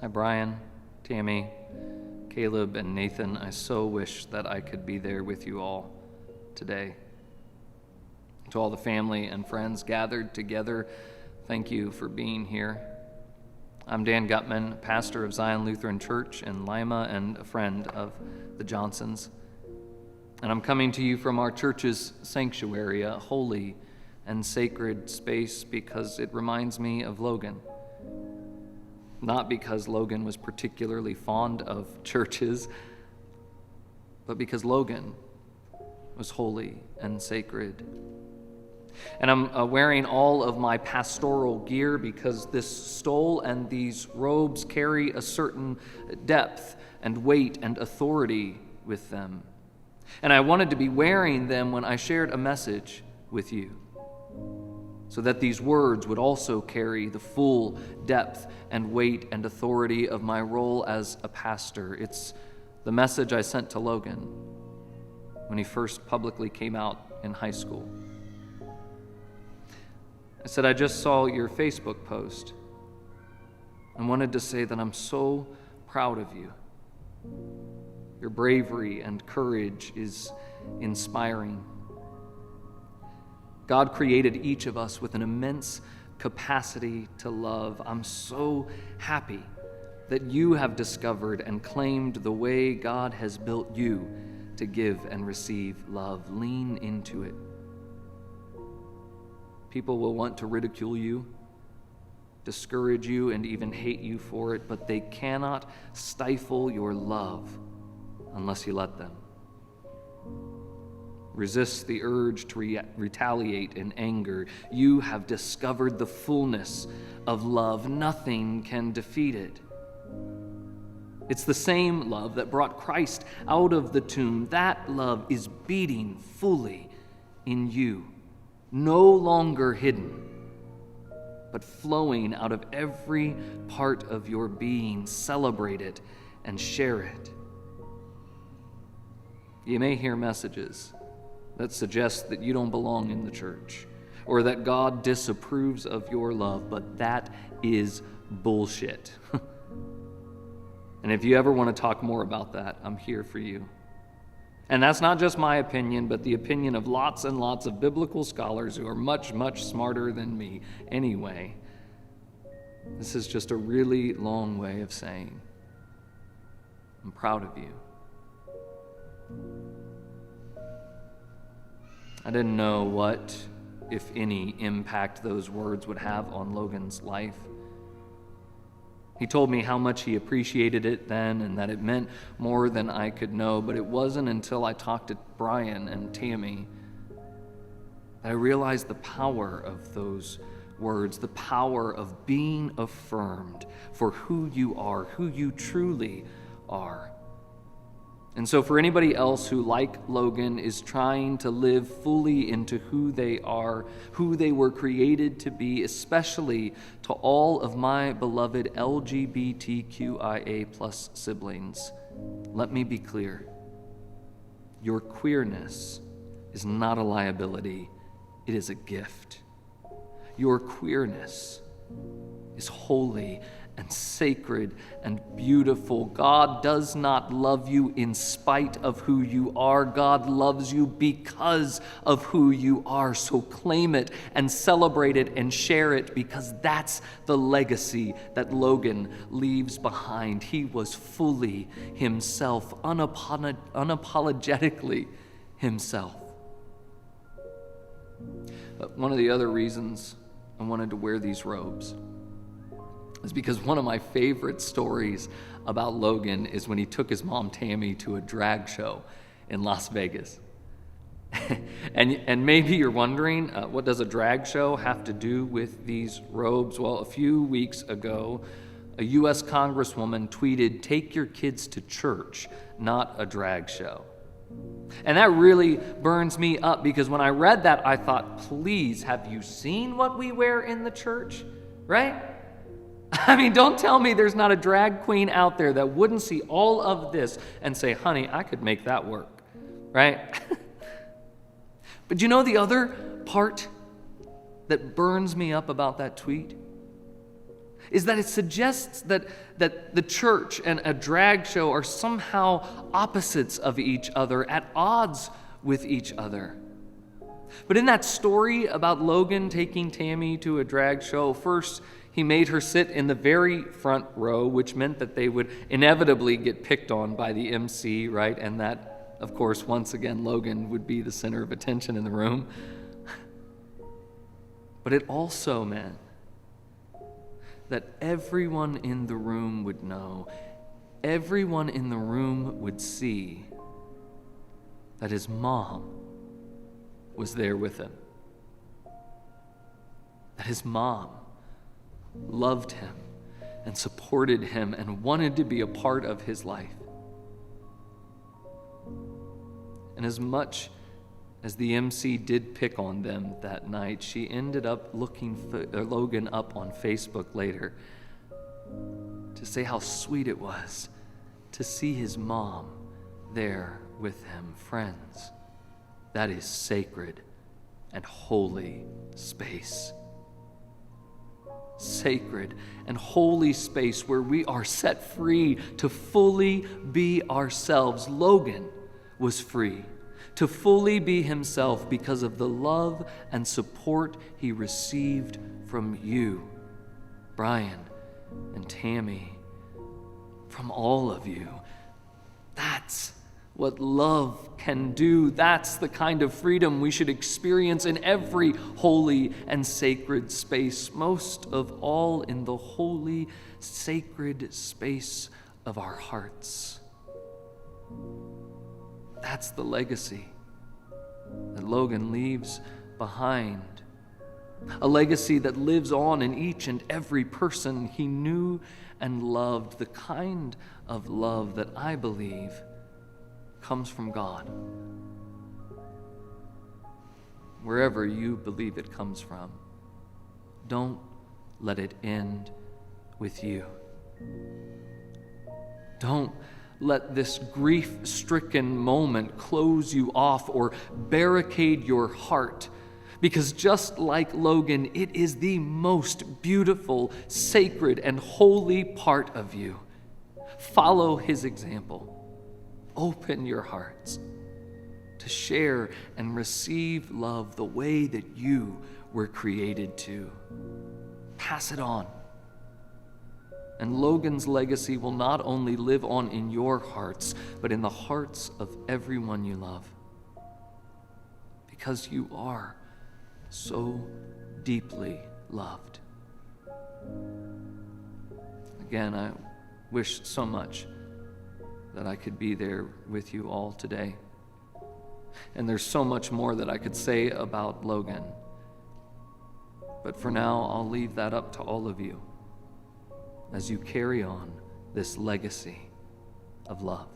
Hi, Brian, Tammy, Caleb, and Nathan. I so wish that I could be there with you all today. To all the family and friends gathered together, thank you for being here. I'm Dan Gutman, pastor of Zion Lutheran Church in Lima and a friend of the Johnsons. And I'm coming to you from our church's sanctuary, a holy and sacred space, because it reminds me of Logan. Not because Logan was particularly fond of churches, but because Logan was holy and sacred. And I'm wearing all of my pastoral gear because this stole and these robes carry a certain depth and weight and authority with them. And I wanted to be wearing them when I shared a message with you, so that these words would also carry the full depth and weight and authority of my role as a pastor. It's the message I sent to Logan when he first publicly came out in high school. I said, I just saw your Facebook post and wanted to say that I'm so proud of you. Your bravery and courage is inspiring. God created each of us with an immense capacity to love. I'm so happy that you have discovered and claimed the way God has built you to give and receive love. Lean into it. People will want to ridicule you, discourage you, and even hate you for it, but they cannot stifle your love unless you let them. Resist the urge to retaliate in anger. You have discovered the fullness of love. Nothing can defeat it. It's the same love that brought Christ out of the tomb. That love is beating fully in you, no longer hidden, but flowing out of every part of your being. Celebrate it and share it. You may hear messages that suggest that you don't belong in the church or that God disapproves of your love, but that is bullshit. And if you ever want to talk more about that, I'm here for you. And that's not just my opinion, but the opinion of lots and lots of biblical scholars who are much, much smarter than me anyway. This is just a really long way of saying, I'm proud of you. I didn't know what, if any, impact those words would have on Logan's life. He told me how much he appreciated it then and that it meant more than I could know, but it wasn't until I talked to Brian and Tammy that I realized the power of those words, the power of being affirmed for who you are, who you truly are. And so for anybody else who, like Logan, is trying to live fully into who they are, who they were created to be, especially to all of my beloved LGBTQIA plus siblings, let me be clear. Your queerness is not a liability. It is a gift. Your queerness is holy and sacred and beautiful. God does not love you in spite of who you are. God loves you because of who you are. So claim it and celebrate it and share it, because that's the legacy that Logan leaves behind. He was fully himself, unapologetically himself. But one of the other reasons I wanted to wear these robes is because one of my favorite stories about Logan is when he took his mom Tammy to a drag show in Las Vegas. and maybe you're wondering, what does a drag show have to do with these robes? Well, a few weeks ago, a U.S. Congresswoman tweeted, "Take your kids to church, not a drag show." And that really burns me up, because when I read that, I thought, please, have you seen what we wear in the church? Right? I mean, don't tell me there's not a drag queen out there that wouldn't see all of this and say, honey, I could make that work, right? But you know the other part that burns me up about that tweet is that it suggests that the church and a drag show are somehow opposites of each other, at odds with each other. But in that story about Logan taking Tammy to a drag show, first he made her sit in the very front row, which meant that they would inevitably get picked on by the MC, right? And that, of course, once again, Logan would be the center of attention in the room. But it also meant that everyone in the room would know, everyone in the room would see that his mom was there with him. That his mom loved him and supported him and wanted to be a part of his life. And as much as the MC did pick on them that night, she ended up looking Logan up on Facebook later to say how sweet it was to see his mom there with him. Friends, that is sacred and holy space. Sacred and holy space where we are set free to fully be ourselves. Logan was free to fully be himself because of the love and support he received from you, Brian and Tammy, from all of you. That's what love can do. That's the kind of freedom we should experience in every holy and sacred space, most of all in the holy, sacred space of our hearts. That's the legacy that Logan leaves behind. A legacy that lives on in each and every person he knew and loved, the kind of love that I believe comes from God. Wherever you believe it comes from, don't let it end with you. Don't let this grief-stricken moment close you off or barricade your heart, because just like Logan, it is the most beautiful, sacred, and holy part of you. Follow his example. Open your hearts to share and receive love the way that you were created to. Pass it on. And Logan's legacy will not only live on in your hearts, but in the hearts of everyone you love. Because you are so deeply loved. Again, I wish so much that I could be there with you all today. And there's so much more that I could say about Logan. But for now, I'll leave that up to all of you as you carry on this legacy of love.